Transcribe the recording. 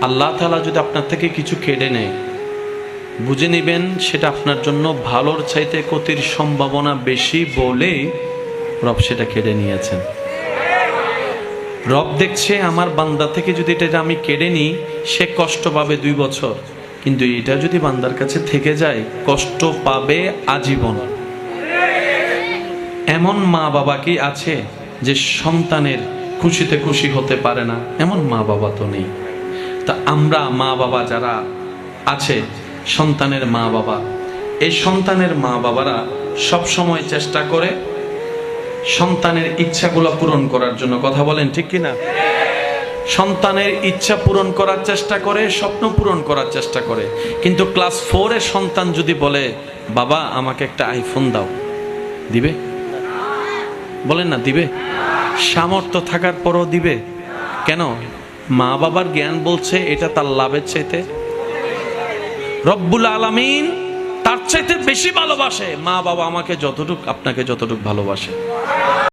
আল্লাহ তাআলা যদি আপনার থেকে কিছু কেড়ে নেয়, বুঝে নেবেন সেটা আপনার জন্য ভালোর চাইতে ক্ষতির সম্ভাবনা বেশি বলে রব সেটা কেড়ে নিয়েছেন। রব দেখছে আমার বান্দা থেকে যদি এটা আমি কেড়ে নিই, সে কষ্ট পাবে 2 বছর, কিন্তু এটা যদি বান্দার কাছে থেকে যায় কষ্ট পাবে আজীবন। এমন মা বাবা কি আছে যে সন্তানের খুশিতে খুশি হতে পারে না? এমন মা বাবা তো নেই। তা আমরা মা বাবা যারা আছে, সন্তানের মা বাবা, এই সন্তানের মা বাবারা সব সময় চেষ্টা করে সন্তানের ইচ্ছাগুলো পূরণ করার জন্য। কথা বলেন ঠিক কিনা? সন্তানের ইচ্ছা পূরণ করার চেষ্টা করে, স্বপ্ন পূরণ করার চেষ্টা করে। কিন্তু ক্লাস 4 এর সন্তান যদি বলে বাবা আমাকে একটা আইফোন দাও, দিবে? বলেন না দিবে? সামর্থ্য থাকার পরও দিবে? কেন? মা বাবার জ্ঞান বলছে এটা তার লাভের চাইতে রব্বুল আলামিন তার চাইতে বেশি ভালোবাসে। মা বাবা আমাকে যতটুকু আপনাকে যতটুকু ভালোবাসে।